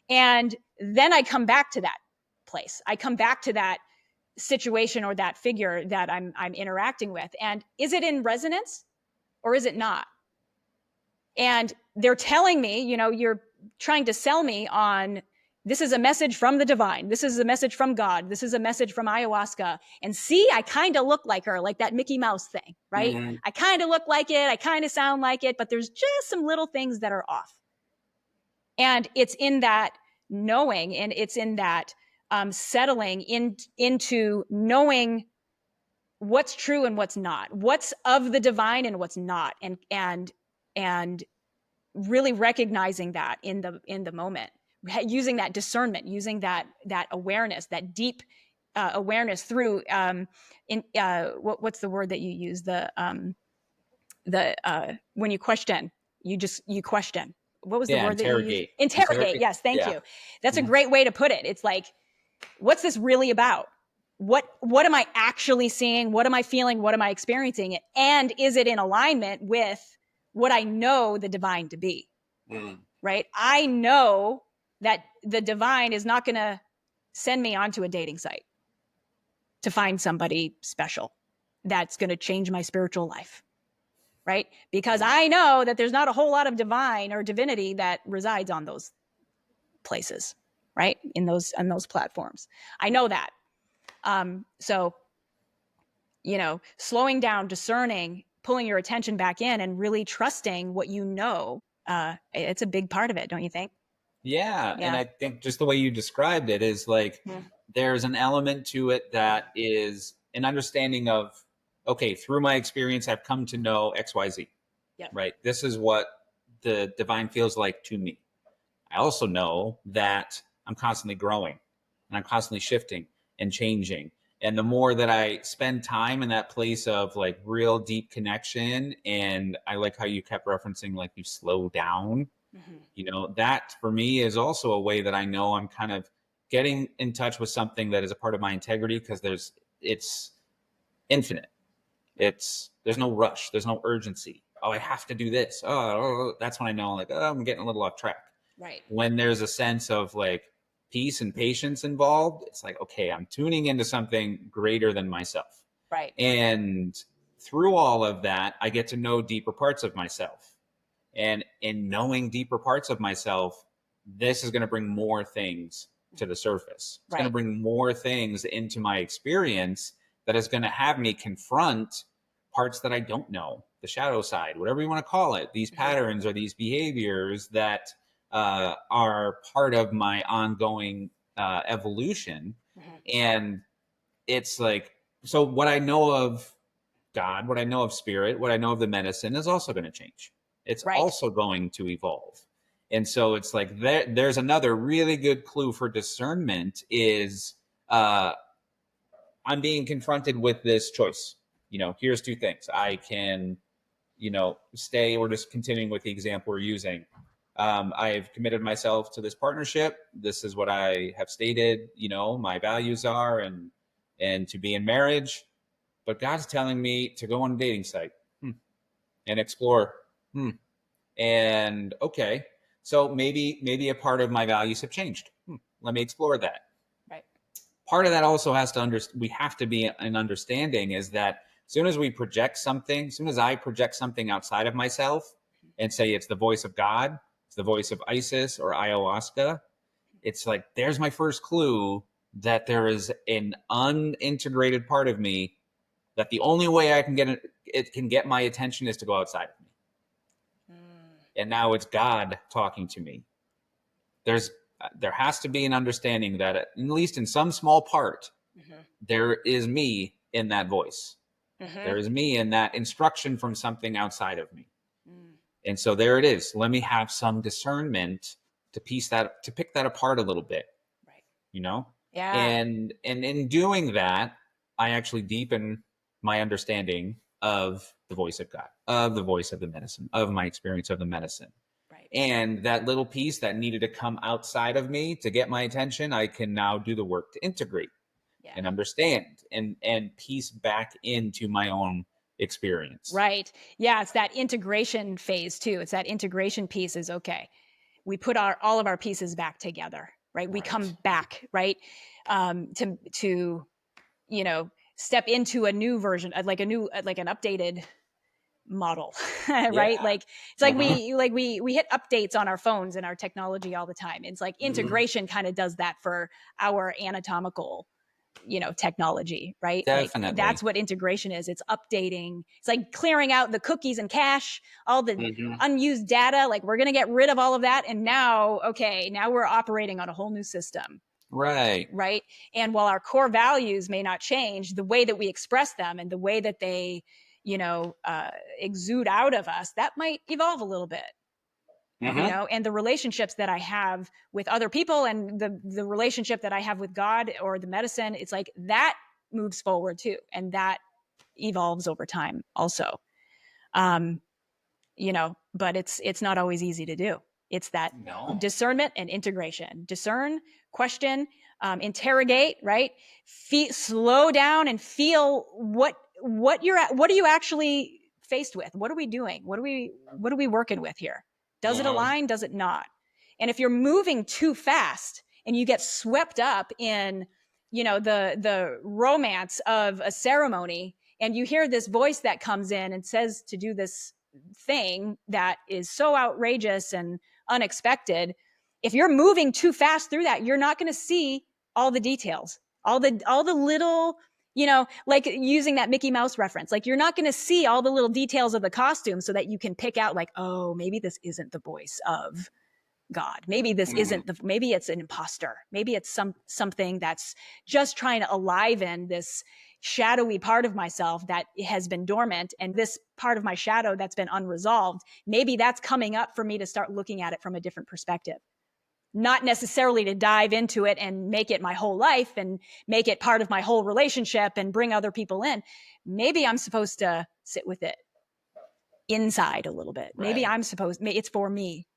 And then I come back to that place. I come back to that situation or that figure that I'm interacting with. And is it in resonance or is it not? And they're telling me, you know, you're trying to sell me on, this is a message from the divine. This is a message from God. This is a message from ayahuasca. And see, I kind of look like her, like that Mickey Mouse thing, right? Mm-hmm. I kind of look like it. I kind of sound like it, but there's just some little things that are off. And it's in that knowing, and it's in that settling into knowing what's true and what's not, what's of the divine and what's not, and really recognizing that in the moment, using that discernment, using that awareness, that deep awareness through what's the word that you use, when you question, you question. What was the word that you used? Interrogate. Yes, thank you. That's a great way to put it. It's like, what's this really about? What am I actually seeing? What am I feeling? What am I experiencing? And is it in alignment with what I know the divine to be? Right? I know that the divine is not going to send me onto a dating site to find somebody special that's going to change my spiritual life. Right? Because I know that there's not a whole lot of divine or divinity that resides on those places, right? On those platforms. I know that. So, you know, slowing down, discerning, pulling your attention back in, and really trusting what you know, it's a big part of it, don't you think? Yeah. And I think just the way you described it is like, there's an element to it that is an understanding of, okay, through my experience, I've come to know XYZ, right? This is what the divine feels like to me. I also know that I'm constantly growing, and I'm constantly shifting and changing. And the more that I spend time in that place of like real deep connection, and I like how you kept referencing, like, you slow down, you know, that for me is also a way that I know I'm kind of getting in touch with something that is a part of my integrity, because it's infinite. There's no rush. There's no urgency. Oh, I have to do this. Oh, that's when I know, like, oh, I'm getting a little off track. Right. When there's a sense of like peace and patience involved, it's like, okay, I'm tuning into something greater than myself. Right. And through all of that, I get to know deeper parts of myself. And in knowing deeper parts of myself, this is going to bring more things to the surface. It's going to bring more things into my experience that is going to have me confront parts that I don't know, the shadow side, whatever you want to call it, these patterns or these behaviors that are part of my ongoing evolution. And it's like, so what I know of God, what I know of spirit, what I know of the medicine is also going to change. It's also going to evolve. And so it's like there's another really good clue for discernment is I'm being confronted with this choice. Here's two things. I can, stay, or just continuing with the example we're using. I've committed myself to this partnership. This is what I have stated, my values are, and to be in marriage. But God's telling me to go on a dating site and explore. And okay, so maybe a part of my values have changed. Let me explore that. Right. Part of that also has to we have to be an understanding is that as soon as I project something outside of myself and say it's the voice of God, it's the voice of Isis or ayahuasca, it's like, there's my first clue that there is an unintegrated part of me that the only way I can get my attention is to go outside of me. And now it's God talking to me. There has to be an understanding that at least in some small part, there is me in that voice. There is me in that instruction from something outside of me. And so there it is. Let me have some discernment to pick that apart a little bit. Right. Yeah. And in doing that, I actually deepen my understanding of the voice of God, of the voice of the medicine, of my experience of the medicine. Right. And that little piece that needed to come outside of me to get my attention, I can now do the work to integrate and understand and piece back into my own experience. Right. Yeah. It's that integration phase too. It's that integration piece is okay. We put all of our pieces back together, right? We come back, right? To step into a new version, like an updated model, right? Yeah. Like it's like we hit updates on our phones and our technology all the time. It's like integration kind of does that for our anatomical technology, right? Definitely. Like, that's what integration is. It's updating. It's like clearing out the cookies and cache, all the unused data. Like, we're going to get rid of all of that. And now we're operating on a whole new system. Right. Right. And while our core values may not change, the way that we express them and the way that they, exude out of us, that might evolve a little bit. And the relationships that I have with other people and the relationship that I have with God or the medicine, it's like that moves forward too. And that evolves over time also. But it's not always easy to do. It's that discernment and integration. Discern, question, interrogate, right? Slow down and feel what are you actually faced with? What are we doing? What are we working with here? Does it align? Does it not? And if you're moving too fast and you get swept up in, the romance of a ceremony, and you hear this voice that comes in and says to do this thing that is so outrageous and unexpected, if you're moving too fast through that, you're not going to see all the details, all the little, like using that Mickey Mouse reference, like you're not going to see all the little details of the costume so that you can pick out like, oh, maybe this isn't the voice of God. Maybe this isn't maybe it's an imposter. Maybe it's something that's just trying to aliven this shadowy part of myself that has been dormant, and this part of my shadow that's been unresolved. Maybe that's coming up for me to start looking at it from a different perspective. Not necessarily to dive into it and make it my whole life and make it part of my whole relationship and bring other people in. Maybe I'm supposed to sit with it inside a little bit. Maybe it's for me.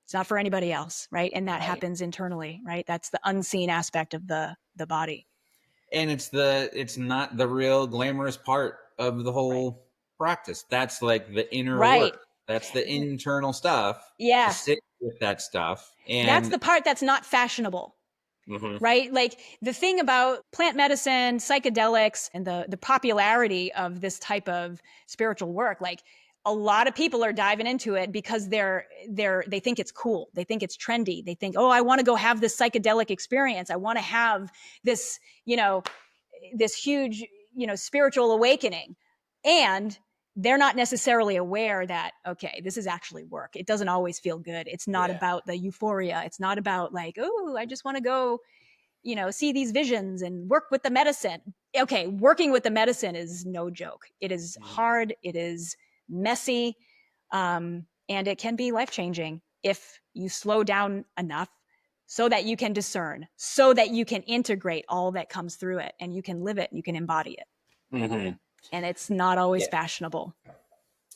It's not for anybody else, right? And that Right. happens internally, right? That's the unseen aspect of the body. And it's not the real glamorous part of the whole practice. That's like the inner Right. work. That's the internal stuff, to Yeah. sit with that stuff. That's And the part that's not fashionable. Mhm. Right? Like the thing about plant medicine, psychedelics, and the popularity of this type of spiritual work, like a lot of people are diving into it because they think it's cool. They think it's trendy. They think, oh, I want to go have this psychedelic experience. I want to have this, this huge, spiritual awakening. And they're not necessarily aware that, okay, this is actually work. It doesn't always feel good. It's not Yeah. about the euphoria. It's not about like, oh, I just want to go, see these visions and work with the medicine. Okay, working with the medicine is no joke. It is hard. It is messy. And it can be life-changing if you slow down enough so that you can discern, so that you can integrate all that comes through it and you can live it and you can embody it. Mm-hmm. And it's not always Yeah. fashionable.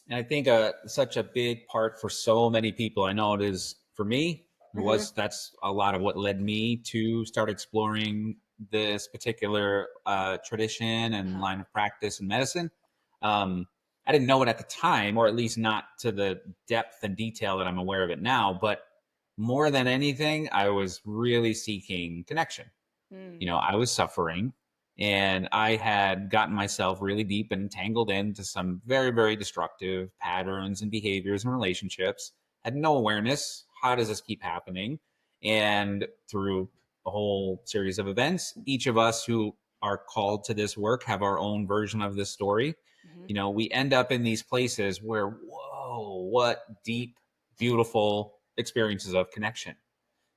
And I think such a big part for so many people, I know it is for me, that's a lot of what led me to start exploring this particular tradition and line of practice in medicine. I didn't know it at the time, or at least not to the depth and detail that I'm aware of it now. But more than anything, I was really seeking connection. I was suffering, and I had gotten myself really deep and tangled into some very, very destructive patterns and behaviors and relationships. Had no awareness. How does this keep happening? And through a whole series of events, each of us who are called to this work have our own version of this story. We end up in these places where, whoa, what deep, beautiful experiences of connection.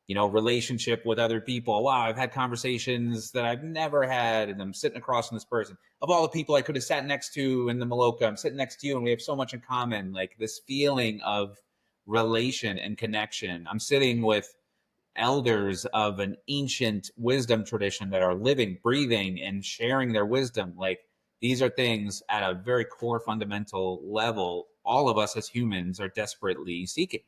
Relationship with other people. Wow, I've had conversations that I've never had, and I'm sitting across from this person. Of all the people I could have sat next to in the Maloka, I'm sitting next to you, and we have so much in common. Like this feeling of relation and connection. I'm sitting with elders of an ancient wisdom tradition that are living, breathing, and sharing their wisdom. Like these are things at a very core fundamental level all of us as humans are desperately seeking.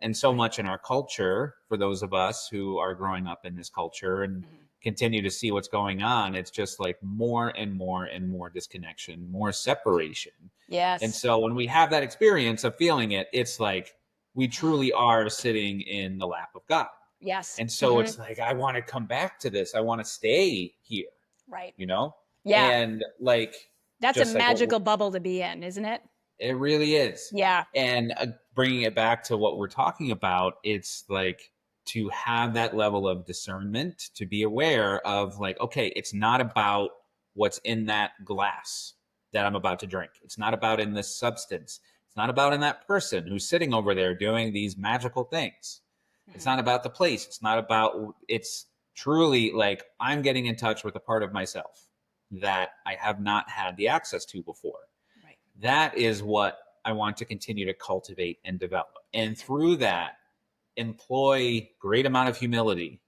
And so much in our culture, for those of us who are growing up in this culture and continue to see what's going on, it's just like more and more and more disconnection, more separation. Yes. And so when we have that experience of feeling it, it's like we truly are sitting in the lap of God. Yes. And so it's like, I want to come back to this. I want to stay here. Right. Yeah. And like, that's a magical bubble to be in, isn't it? It really is. Yeah. And bringing it back to what we're talking about, it's like to have that level of discernment, to be aware of like, okay, it's not about what's in that glass that I'm about to drink. It's not about in this substance. It's not about in that person who's sitting over there doing these magical things. It's not about the place. It's truly like I'm getting in touch with a part of myself that I have not had the access to before. Right. That is what I want to continue to cultivate and develop. And through that, employ great amount of humility,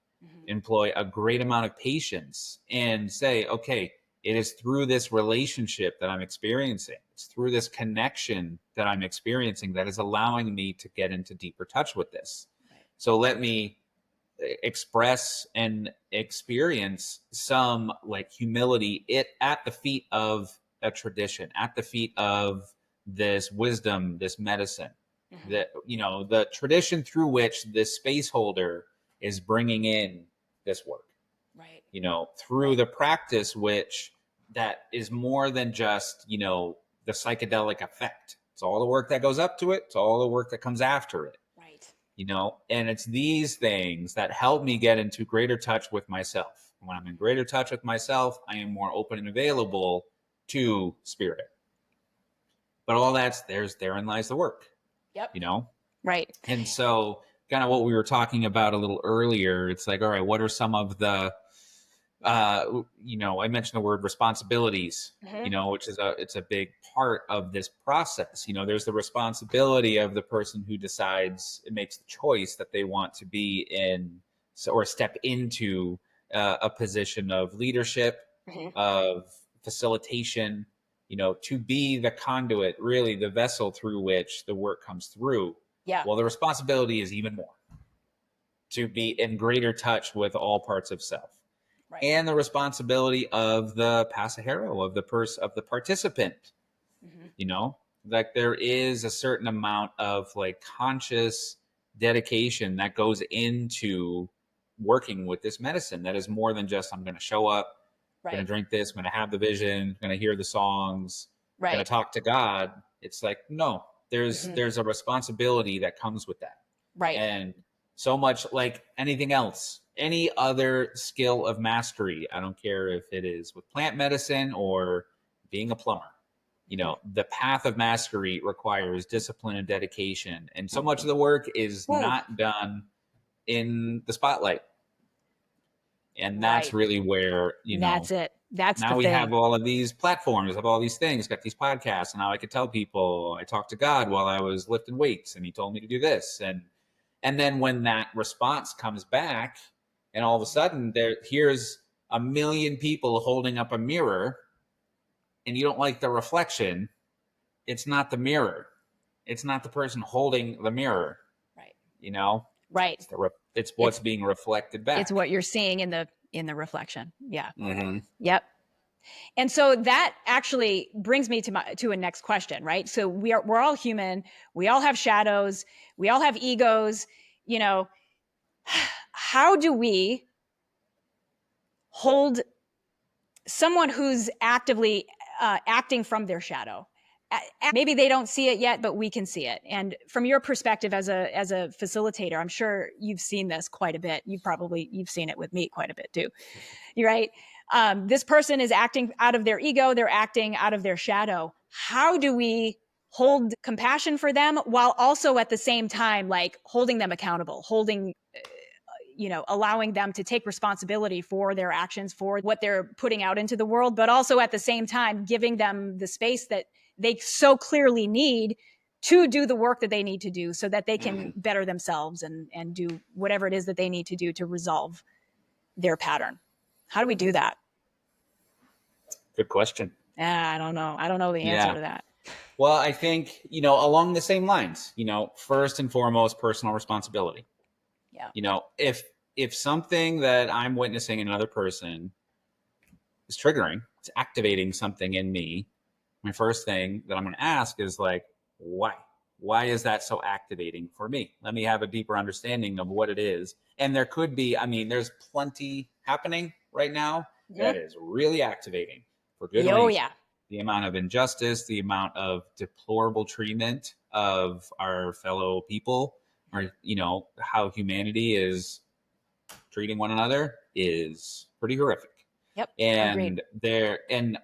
employ a great amount of patience, and say, okay, it is through this relationship that I'm experiencing. It's through this connection that I'm experiencing that is allowing me to get into deeper touch with this. Right. So let me express and experience some like humility at the feet of a tradition, at the feet of this wisdom, this medicine, that the tradition through which this space holder is bringing in this work, right? Through the practice, which that is more than just the psychedelic effect. It's all the work that goes up to it. It's all the work that comes after it. Right. And it's these things that help me get into greater touch with myself. When I'm in greater touch with myself, I am more open and available to spirit. But all therein lies the work. Yep. Right. And so kind of what we were talking about a little earlier, it's like, all right, what are some of the, I mentioned the word responsibilities, which is it's a big part of this process. There's the responsibility of the person who decides, it makes the choice that they want to be in or step into a position of leadership, of facilitation, to be the conduit, really the vessel through which the work comes through. Yeah. Well, the responsibility is even more, to be in greater touch with all parts of self. Right. And the responsibility of the pasajero, of the participant. Like there is a certain amount of like conscious dedication that goes into working with this medicine that is more than just, I'm going to show up, I'm going to drink this, I'm going to have the vision, I'm going to hear the songs, I'm going to talk to God. It's like, no, there's a responsibility that comes with that. Right. And so much like anything else, any other skill of mastery, I don't care if it is with plant medicine or being a plumber, the path of mastery requires discipline and dedication. And so much of the work is not done in the spotlight. And that's really where, that's it. That's now the we thing. have all of these platforms, have all these things, got these podcasts. And now I could tell people I talked to God while I was lifting weights and he told me to do this. And then when that response comes back and all of a sudden here's a million people holding up a mirror and you don't like the reflection, it's not the mirror. It's not the person holding the mirror. Right. Right. It's what's being reflected back. It's what you're seeing in the reflection. Yeah. Mm-hmm. Yep. And so that actually brings me to a next question, right? So we're all human. We all have shadows. We all have egos. How do we hold someone who's actively acting from their shadow? Maybe they don't see it yet, but we can see it. And from your perspective as a facilitator, I'm sure you've seen this quite a bit. You've seen it with me quite a bit too. You're right. This person is acting out of their ego. They're acting out of their shadow. How do we hold compassion for them while also at the same time, like holding them accountable, allowing them to take responsibility for their actions, for what they're putting out into the world, but also at the same time, giving them the space that they so clearly need to do the work that they need to do so that they can better themselves and do whatever it is that they need to do to resolve their pattern. How do we do that? Good question. I don't know. I don't know the answer to that. Well, I think, along the same lines, first and foremost, personal responsibility. Yeah. If something that I'm witnessing in another person is triggering, it's activating something in me, my first thing that I'm going to ask is like, why? Why is that so activating for me? Let me have a deeper understanding of what it is. And there could be, there's plenty happening right now that is really activating for good reason. Yeah. The amount of injustice, the amount of deplorable treatment of our fellow people, or, how humanity is treating one another is pretty horrific. Yep. And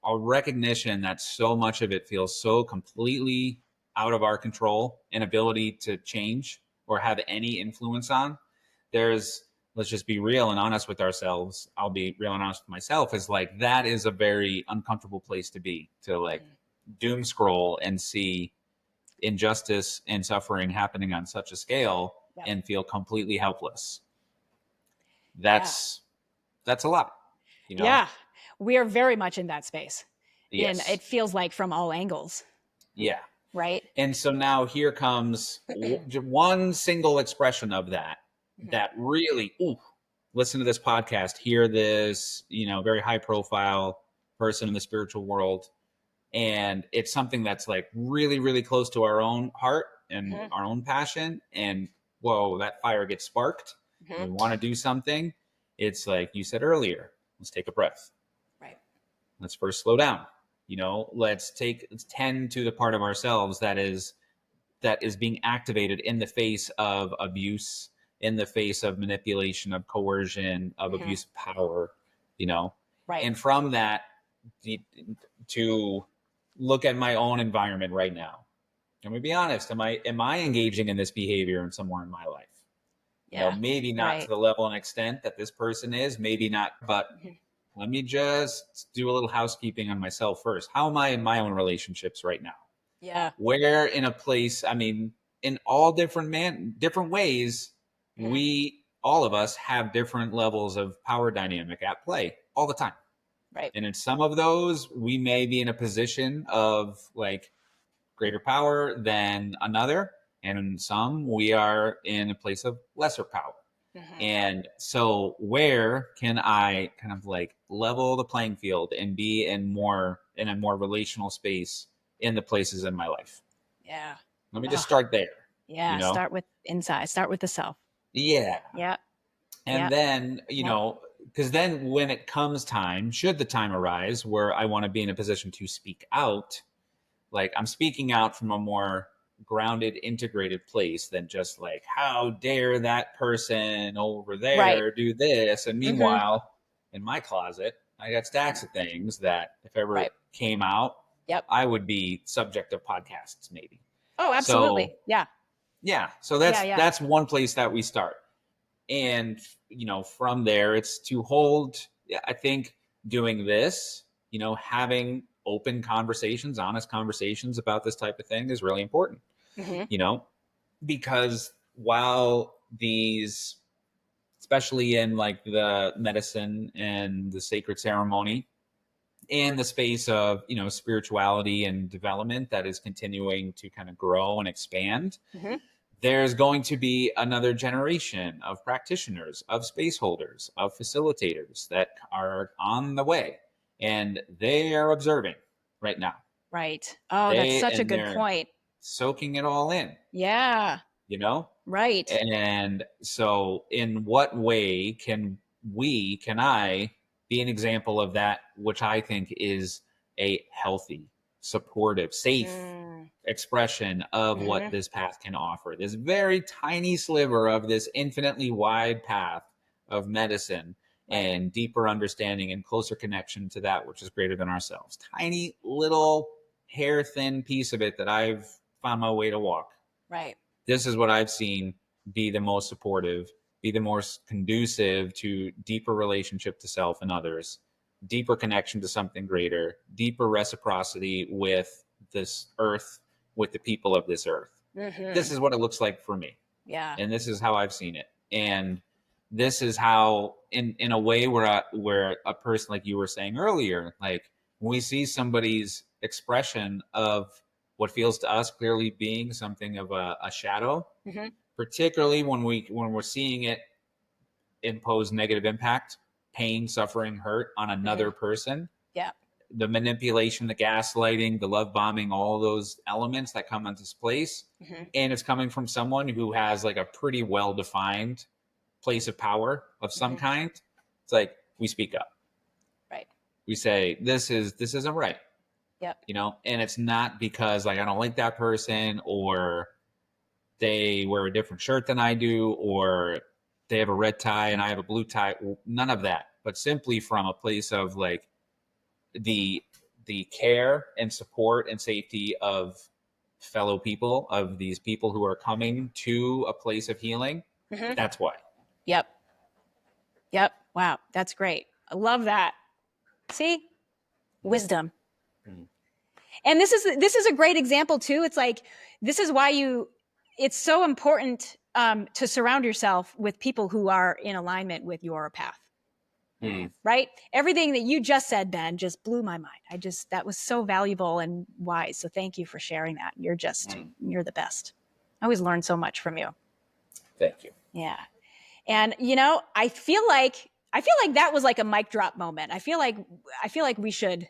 a recognition that so much of it feels so completely out of our control and ability to change or have any influence on. Let's just be real and honest with ourselves. I'll be real and honest with myself, is like, that is a very uncomfortable place to be, to like doom scroll and see injustice and suffering happening on such a scale and feel completely helpless. That's a lot. Yeah. We are very much in that space. Yes. And it feels like from all angles. Yeah. Right. And so now here comes one single expression of that really, listen to this podcast, hear this, very high profile person in the spiritual world. And it's something that's like really, really close to our own heart and our own passion. And whoa, that fire gets sparked. We want to do something. It's like you said earlier, let's take a breath. Right. Let's first slow down. Let's tend to the part of ourselves that is being activated in the face of abuse, in the face of manipulation, of coercion, of abuse of power, Right. And from that, to look at my own environment right now. I'm gonna be honest. Am I engaging in this behavior in somewhere in my life? Yeah. Maybe not to the level and extent that this person is, maybe not, but let me just do a little housekeeping on myself first. How am I in my own relationships right now? Yeah. Where in a place, in all different ways, we, all of us, have different levels of power dynamic at play all the time. Right. And in some of those, we may be in a position of like greater power than another. and in some we are in a place of lesser power. And so where can I kind of like level the playing field and be in a more relational space in the places in my life? Yeah. Let me just start there. Yeah. You know? Start with inside. Start with the self. Yeah. Yeah. And then, you know, because then when it comes time, should the time arise where I want to be in a position to speak out, like I'm speaking out from a more grounded, integrated place than just like, how dare that person over there do this? And meanwhile, in my closet, I got stacks of things that if ever came out, I would be subject of podcasts maybe. Oh, absolutely. So, yeah. So that's one place that we start. And, you know, from there, it's to hold, I think doing this, you know, having open conversations, honest conversations about this type of thing is really important, you know, because while these, especially in like the medicine and the sacred ceremony and the space of, you know, spirituality and development that is continuing to kind of grow and expand, there's going to be another generation of practitioners, of space holders, of facilitators that are on the way, and they are observing right now. Right. Oh, that's such a good point. Soaking it all in. Yeah. You know? Right. And so in what way can I be an example of that, which I think is a healthy, supportive, safe expression of what this path can offer. This very tiny sliver of this infinitely wide path of medicine and deeper understanding and closer connection to that which is greater than ourselves. Tiny little hair thin piece of it that I've found my way to walk. Right. This is what I've seen be the most supportive, be the most conducive to deeper relationship to self and others, deeper connection to something greater, deeper reciprocity with this earth, with the people of this earth. This is what it looks like for me. Yeah. And this is how I've seen it. And this is how, in a way where a person, like you were saying earlier, like when we see somebody's expression of what feels to us clearly being something of a shadow, particularly when we're seeing it impose negative impact, pain, suffering, hurt on another person. Yeah. The manipulation, the gaslighting, the love bombing, all those elements that come into place. And it's coming from someone who has like a pretty well-defined place of power of some kind. It's like, we speak up. Right. We say, this isn't right. Yep. You know, and it's not because like I don't like that person, or they wear a different shirt than I do, or they have a red tie and I have a blue tie. None of that, but simply from a place of like the care and support and safety of fellow people, of these people who are coming to a place of healing. That's why. Yep. Wow. That's great. I love that. See? Wisdom. And this is a great example too. It's like, this is why it's so important to surround yourself with people who are in alignment with your path. Right? Everything that you just said, Ben, just blew my mind. That was so valuable and wise. So thank you for sharing that. You're the best. I always learn so much from you. Thank you. Yeah. And you know, I feel like that was like a mic drop moment. I feel like we should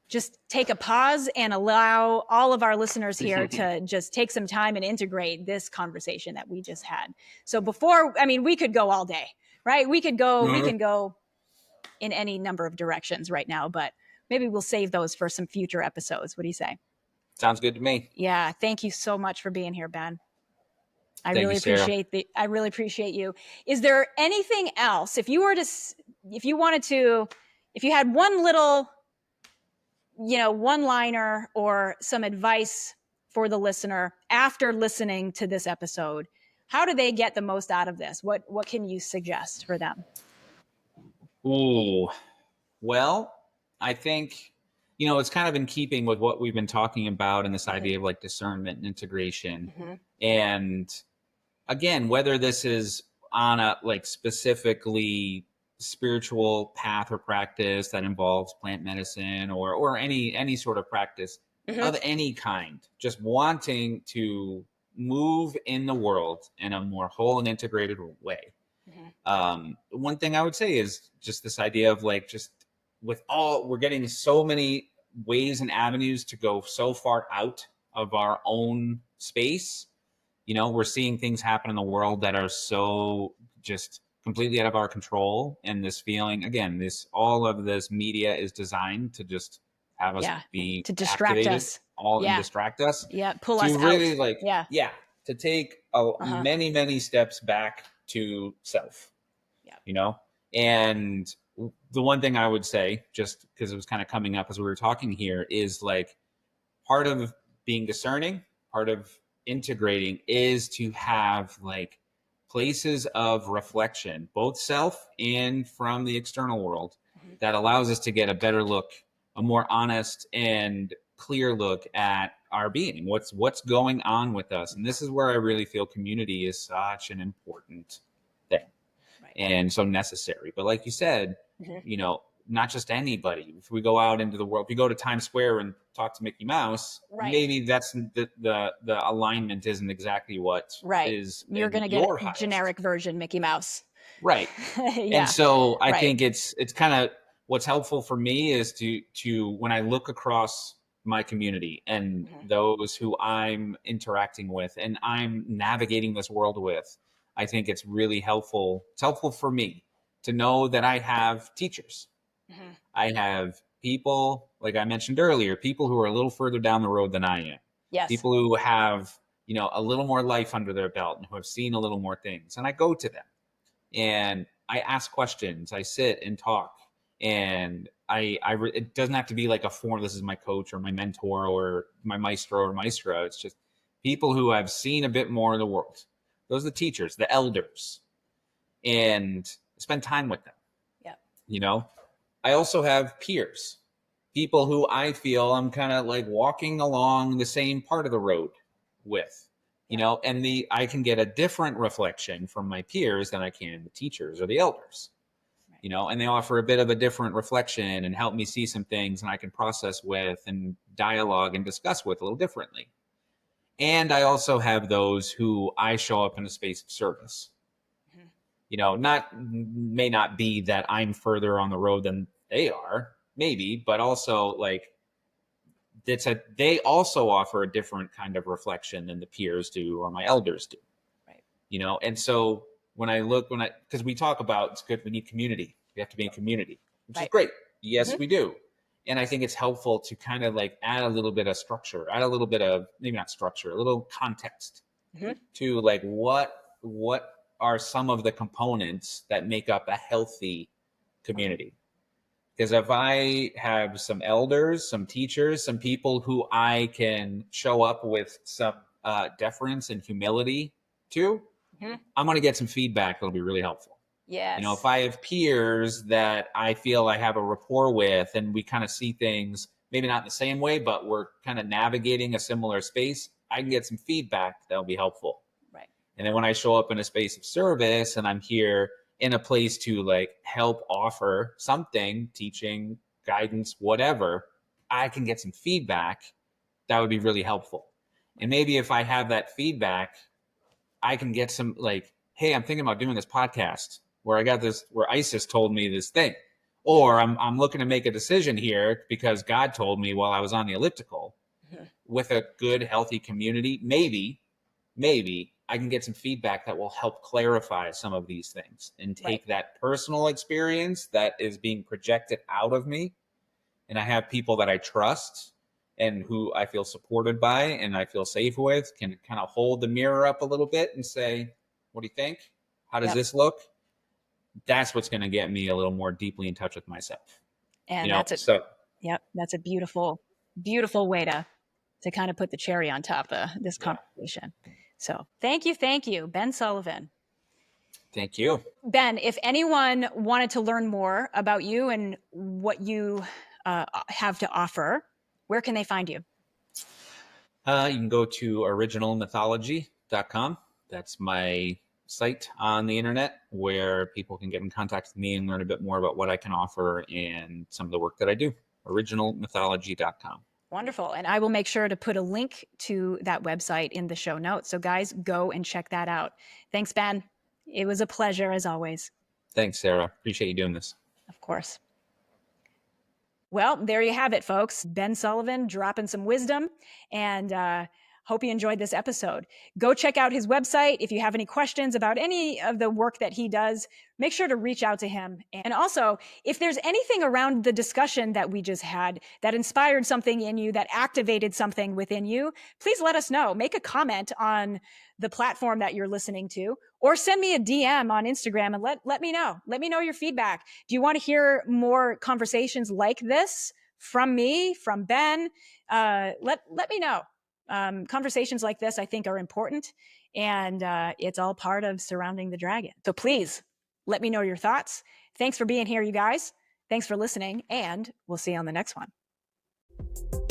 just take a pause and allow all of our listeners here to just take some time and integrate this conversation that we just had. So we could go all day, right? We can go in any number of directions right now, but maybe we'll save those for some future episodes. What do you say? Sounds good to me. Yeah. Thank you so much for being here, Ben. I really appreciate you. Is there anything else, if you had one little, one-liner or some advice for the listener after listening to this episode, how do they get the most out of this? What can you suggest for them? Ooh, well, I think, it's kind of in keeping with what we've been talking about and this idea of like discernment and integration. And again, whether this is on a like specifically spiritual path or practice that involves plant medicine or any sort of practice of any kind, just wanting to move in the world in a more whole and integrated way. One thing I would say is just this idea of like, just we're getting so many ways and avenues to go so far out of our own space. We're seeing things happen in the world that are so just completely out of our control. And this feeling, again, all of this media is designed to just have us be to distract us and distract us. Pull to us really out. To take many, many steps back to self, and the one thing I would say, just because it was kind of coming up as we were talking here, is like part of being discerning, part of integrating is to have like places of reflection, both self and from the external world, that allows us to get a better look, a more honest and clear look at our being, what's going on with us. And this is where I really feel community is such an important thing, and so necessary. But like you said, not just anybody. If we go out into the world, if you go to Times Square and talk to Mickey Mouse, maybe that's the alignment isn't exactly what is. You're going to get a generic version Mickey Mouse. Right. And so I think it's kind of what's helpful for me is to when I look across my community and those who I'm interacting with and I'm navigating this world with, I think it's really helpful. It's helpful for me to know that I have teachers. I have people, like I mentioned earlier, people who are a little further down the road than I am. Yes. People who have, a little more life under their belt and who have seen a little more things. And I go to them and I ask questions. I sit and talk, and it doesn't have to be like a form. This is my coach or my mentor or my maestro or maestra. It's just people who have seen a bit more of the world. Those are the teachers, the elders, and spend time with them. Yeah. I also have peers, people who I feel I'm kind of like walking along the same part of the road with, and I can get a different reflection from my peers than I can the teachers or the elders, and they offer a bit of a different reflection and help me see some things and I can process with and dialogue and discuss with a little differently. And I also have those who I show up in a space of service. May not be that I'm further on the road than they are, maybe, but also like they also offer a different kind of reflection than the peers do or my elders do. Right. And so because we talk about it's good, we need community. We have to be in community, which is great. Yes, we do. And I think it's helpful to kind of like add a little bit of structure, add a little bit of maybe not structure, a little context to like what are some of the components that make up a healthy community. Because if I have some elders, some teachers, some people who I can show up with some deference and humility to, I'm going to get some feedback that'll be really helpful. Yes. If I have peers that I feel I have a rapport with and we kind of see things, maybe not in the same way, but we're kind of navigating a similar space, I can get some feedback that'll be helpful. Right. And then when I show up in a space of service and I'm here in a place to like help offer something, teaching, guidance, whatever, I can get some feedback that would be really helpful. And maybe if I have that feedback, I can get some like, hey, I'm thinking about doing this podcast where I got this, where ISIS told me this thing, or I'm looking to make a decision here because God told me while I was on the elliptical. With a good, healthy community, maybe I can get some feedback that will help clarify some of these things and take that personal experience that is being projected out of me. And I have people that I trust and who I feel supported by and I feel safe with can kind of hold the mirror up a little bit and say, what do you think? How does this look? That's what's going to get me a little more deeply in touch with myself. And that's a beautiful, beautiful way to kind of put the cherry on top of this conversation. So thank you, Ben Sullivan. Thank you. Ben, if anyone wanted to learn more about you and what you have to offer, where can they find you? You can go to originalmythology.com. That's my site on the internet where people can get in contact with me and learn a bit more about what I can offer and some of the work that I do. Originalmythology.com. Wonderful. And I will make sure to put a link to that website in the show notes. So guys, go and check that out. Thanks, Ben. It was a pleasure as always. Thanks, Sara. Appreciate you doing this. Of course. Well, there you have it, folks. Ben Sullivan dropping some wisdom, and hope you enjoyed this episode. Go check out his website. If you have any questions about any of the work that he does, make sure to reach out to him. And also, if there's anything around the discussion that we just had that inspired something in you, that activated something within you, please let us know. Make a comment on the platform that you're listening to, or send me a DM on Instagram and let me know. Let me know your feedback. Do you want to hear more conversations like this from me, from Ben? Let me know. Conversations like this, I think, are important, and it's all part of surrounding the dragon. So please let me know your thoughts. Thanks for being here, you guys. Thanks for listening, and we'll see you on the next one.